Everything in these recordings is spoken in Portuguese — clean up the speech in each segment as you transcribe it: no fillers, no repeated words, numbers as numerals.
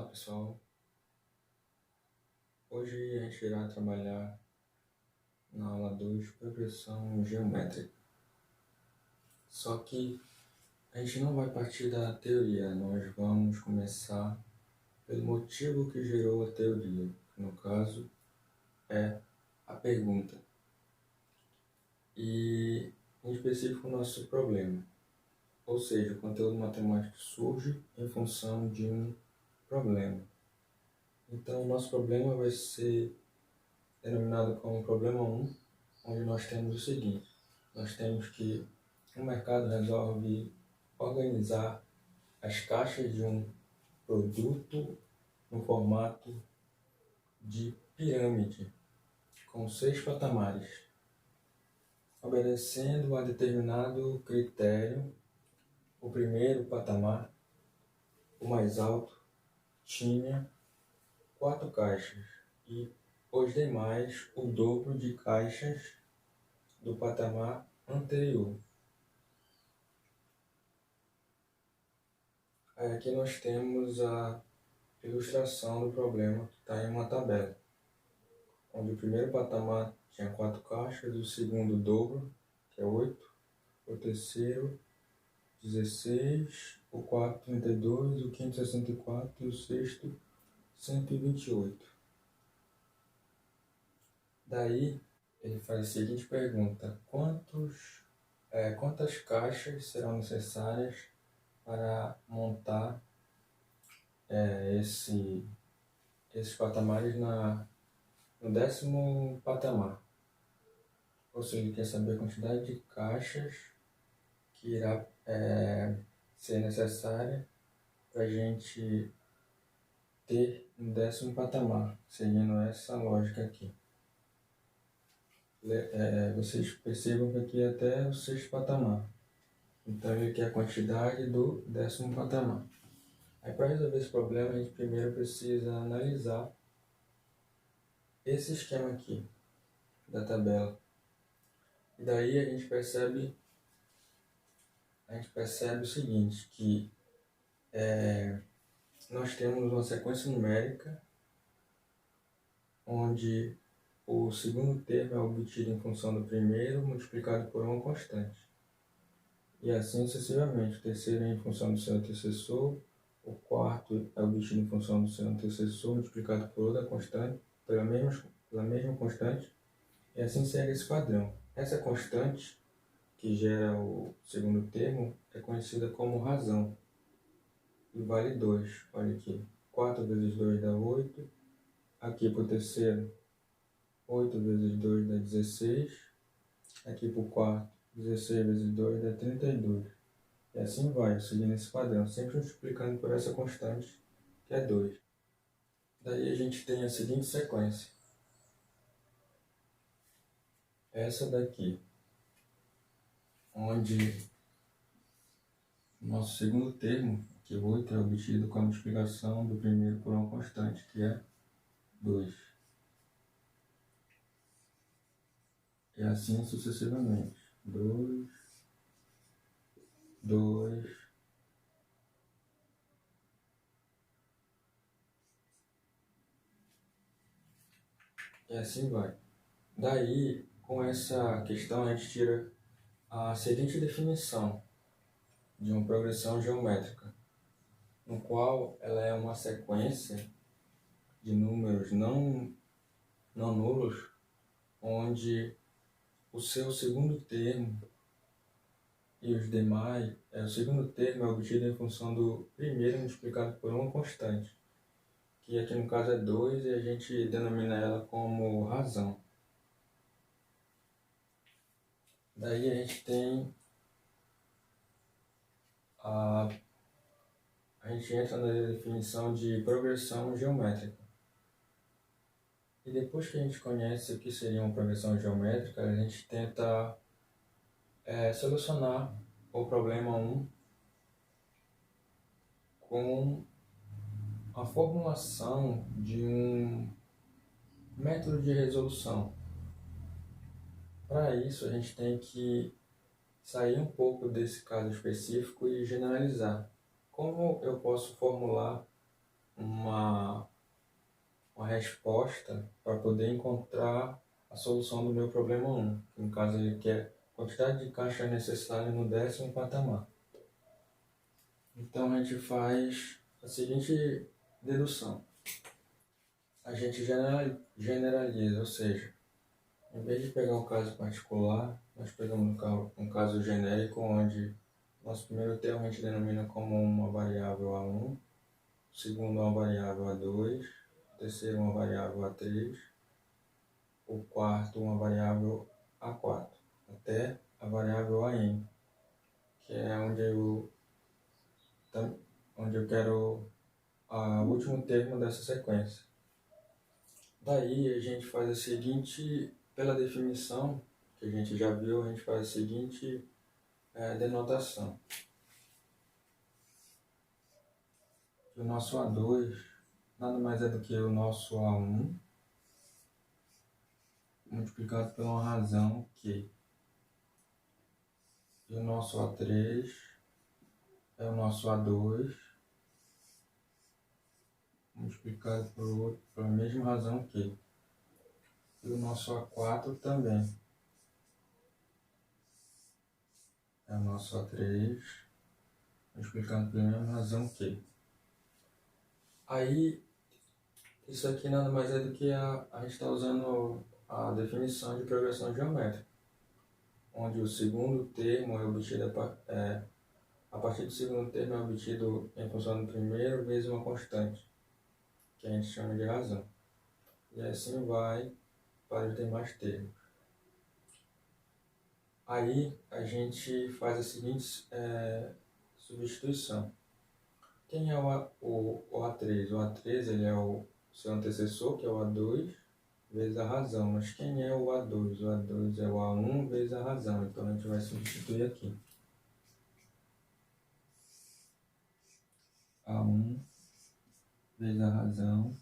pessoal, hoje a gente irá trabalhar na aula 2, progressão geométrica. Só que a gente não vai partir da teoria, nós vamos começar pelo motivo que gerou a teoria, que no caso é a pergunta. E em específico o nosso problema, ou seja, o conteúdo matemático surge em função de um problema. Então o nosso problema vai ser denominado como problema 1, onde nós temos o seguinte: nós temos que o mercado resolve organizar as caixas de um produto no formato de pirâmide, com 6 patamares, obedecendo a determinado critério. O primeiro patamar, o mais alto, tinha 4 caixas e os demais o dobro de caixas do patamar anterior. Aí aqui nós temos a ilustração do problema que está em uma tabela, onde o primeiro patamar tinha 4 caixas, o segundo o dobro, que é 8, o terceiro 16, o quarto 32, o quinto 64 e o sexto 128. Daí ele faz a seguinte pergunta: quantas caixas serão necessárias para montar esses patamares no 10º patamar? Ou seja, ele quer saber a quantidade de caixas que irá ser necessária para a gente ter um 10º patamar, seguindo essa lógica aqui. Vocês percebam que aqui é até o 6º patamar. Então ele quer a quantidade do 10º patamar. Aí para resolver esse problema, a gente primeiro precisa analisar esse esquema aqui da tabela. E daí a gente percebe o seguinte, que nós temos uma sequência numérica onde o segundo termo é obtido em função do primeiro multiplicado por uma constante. E assim sucessivamente. O terceiro é em função do seu antecessor, o quarto é obtido em função do seu antecessor multiplicado por outra constante, pela mesma constante, e assim segue esse padrão. Essa constante, que gera o segundo termo, é conhecida como razão e vale 2. Olha aqui, 4 vezes 2 dá 8. Aqui para o terceiro, 8 vezes 2 dá 16. Aqui para o quarto, 16 vezes 2 dá 32. E assim vai, seguindo esse padrão, sempre multiplicando por essa constante, que é 2. Daí a gente tem a seguinte sequência. Essa daqui, onde nosso segundo termo, que o 8, é obtido com a multiplicação do primeiro por uma constante, que é 2. E assim sucessivamente. 2, 2, e assim vai. Daí, com essa questão, a gente tira a seguinte definição de uma progressão geométrica, no qual ela é uma sequência de números não nulos, onde o seu segundo termo e os demais, o segundo termo é obtido em função do primeiro multiplicado por uma constante, que aqui no caso é 2 e a gente denomina ela como razão. Daí a gente tem a gente entra na definição de progressão geométrica. E depois que a gente conhece o que seria uma progressão geométrica, a gente tenta solucionar o problema 1 com a formulação de um método de resolução. Para isso, a gente tem que sair um pouco desse caso específico e generalizar. Como eu posso formular uma resposta para poder encontrar a solução do meu problema 1. No caso, ele quer a quantidade de caixa necessária no 10º patamar. Então, a gente faz a seguinte dedução. A gente generaliza, ou seja, em vez de pegar um caso particular, nós pegamos um caso genérico onde nosso primeiro termo a gente denomina como uma variável A1, o segundo uma variável A2, o terceiro uma variável A3, o quarto uma variável A4, até a variável AN, que é onde eu quero o último termo dessa sequência. Daí a gente faz a seguinte, pela definição que a gente já viu, a gente faz a seguinte denotação. O nosso A2 nada mais é do que o nosso A1 multiplicado por uma razão Q. E o nosso A3 é o nosso A2 multiplicado pela mesma razão Q. E o nosso A4 também é o nosso A3 multiplicado pela mesma razão Q. Aí, isso aqui nada mais é do que a gente está usando a definição de progressão geométrica, onde o segundo termo é obtido a partir do segundo termo é obtido em função do primeiro vezes uma constante, que a gente chama de razão. E assim vai para os demais termos. Aí a gente faz a seguinte substituição. Quem é o A3? O A3 ele é o seu antecessor, que é o A2, vezes a razão. Mas quem é o A2? O A2 é o A1 vezes a razão. Então a gente vai substituir aqui. A1 vezes a razão,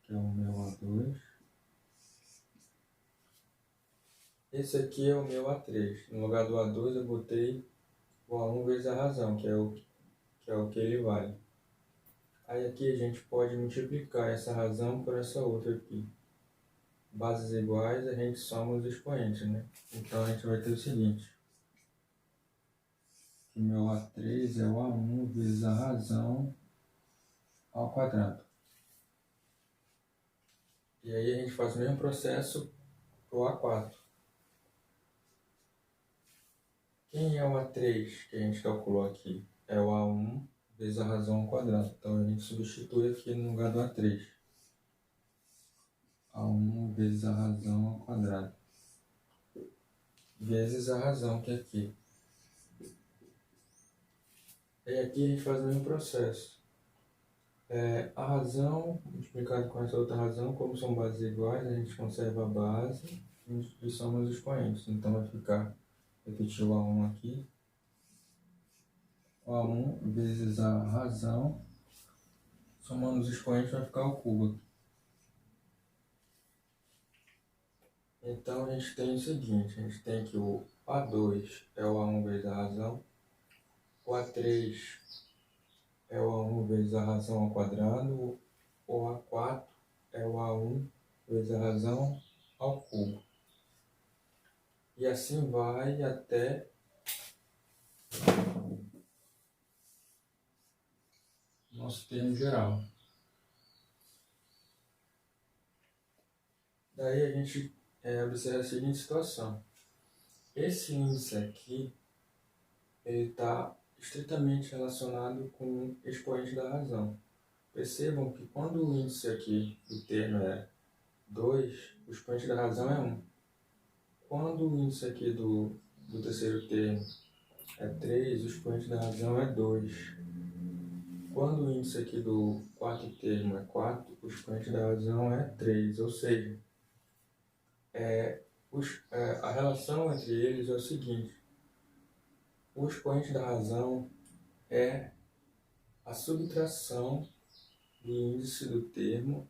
que é o meu A2. Esse aqui é o meu A3. No lugar do A2 eu botei o A1 vezes a razão, que é o que ele vale. Aí aqui a gente pode multiplicar essa razão por essa outra aqui. Bases iguais, a gente soma os expoentes, né? Então a gente vai ter o seguinte. O meu A3 é o A1 vezes a razão ao quadrado. E aí a gente faz o mesmo processo para o A4. Quem é o A3 que a gente calculou aqui? É o A1 vezes a razão ao quadrado. Então a gente substitui aqui no lugar do A3. A1 vezes a razão ao quadrado. Vezes a razão, que é aqui. E aqui a gente faz o mesmo processo. A razão multiplicado com essa outra razão, como são bases iguais, a gente conserva a base e soma os expoentes. Então vai ficar, repetir o A1 aqui. O A1 vezes a razão, somando os expoentes vai ficar o cubo aqui. Então a gente tem o seguinte, a gente tem que o A2 é o A1 vezes a razão, o A3 é o A1 vezes a razão ao quadrado, o A4 é o A1 vezes a razão ao cubo. E assim vai até nosso termo geral. Daí a gente observa a seguinte situação. Esse índice aqui ele está estritamente relacionado com o expoente da razão. Percebam que quando o índice aqui do termo é 2, o expoente da razão é 1. Quando o índice aqui do terceiro termo é 3, o expoente da razão é 2. Quando o índice aqui do quarto termo é 4, o expoente da razão é 3. Ou seja, a relação entre eles é o seguinte. O expoente da razão é a subtração do índice do termo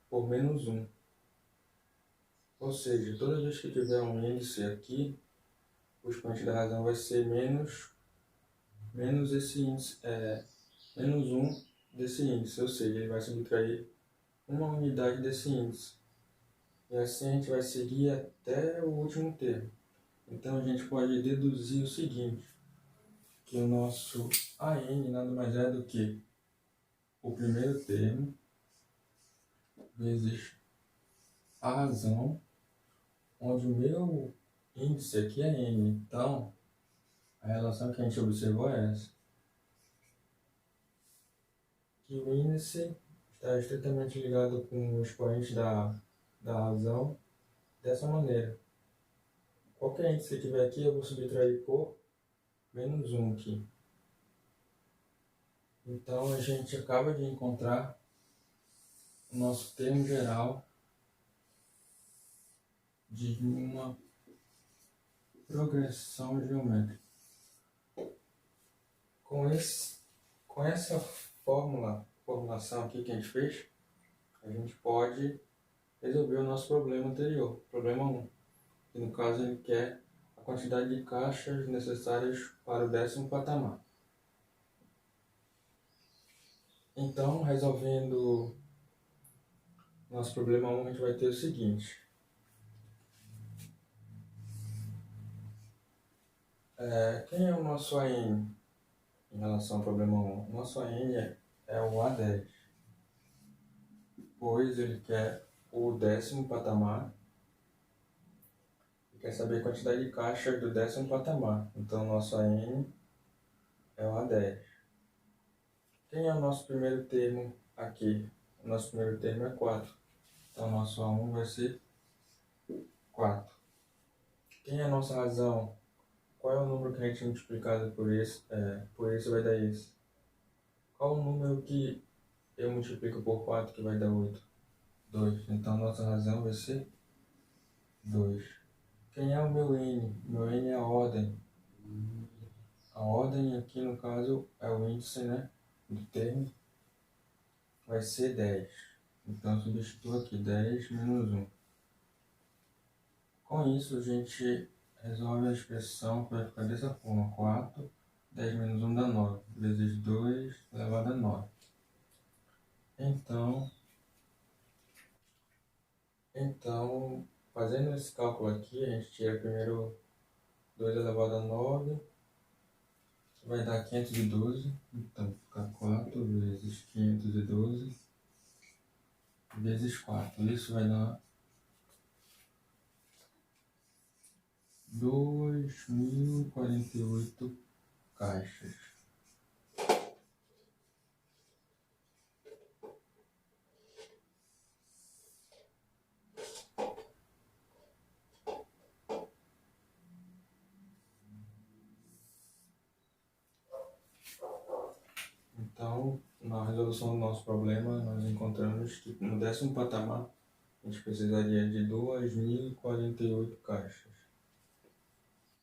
por menos 1. Ou seja, toda vez que tiver um índice aqui, o expoente da razão vai ser menos esse índice, menos 1 desse índice, ou seja, ele vai subtrair uma unidade desse índice. E assim a gente vai seguir até o último termo. Então a gente pode deduzir o seguinte, que o nosso AN nada mais é do que o primeiro termo vezes a razão, onde o meu índice aqui é N. Então, a relação que a gente observou é essa. Que o índice está estritamente ligado com o expoente da razão dessa maneira. Qualquer índice que tiver aqui, eu vou subtrair por menos 1 aqui. Então, a gente acaba de encontrar o nosso termo geral de uma progressão geométrica. Com essa formulação aqui que a gente fez, a gente pode resolver o nosso problema anterior, problema 1. Que no caso ele quer a quantidade de caixas necessárias para o 10º patamar. Então, resolvendo nosso problema 1, a gente vai ter o seguinte. Quem é o nosso AN em relação ao problema 1? O nosso AN é o A10, pois ele quer o 10º patamar e quer saber a quantidade de caixas do 10º patamar. Então, nosso AN é o A10. Quem é o nosso primeiro termo aqui? O nosso primeiro termo é 4. Então, nosso A1 vai ser 4. Quem é a nossa razão? Qual é o número que a gente multiplicado por esse vai dar esse? Qual o número que eu multiplico por 4 que vai dar 8? 2. Então, nossa razão vai ser 2. Quem é o meu N? Meu N é a ordem. A ordem aqui, no caso, é o índice, né, do termo. Vai ser 10. Então, substituo aqui 10 menos 1. Com isso, a gente resolve a expressão que vai ficar dessa forma. 4, 10 menos 1 dá 9, vezes 2 elevado a 9. Então, fazendo esse cálculo aqui, a gente tira primeiro 2 elevado a 9, que vai dar 512. Então, fica 4 vezes 512 vezes 4. Isso vai dar 2.048 caixas. Então, na resolução do nosso problema, nós encontramos que no 10º patamar a gente precisaria de 2.048 caixas.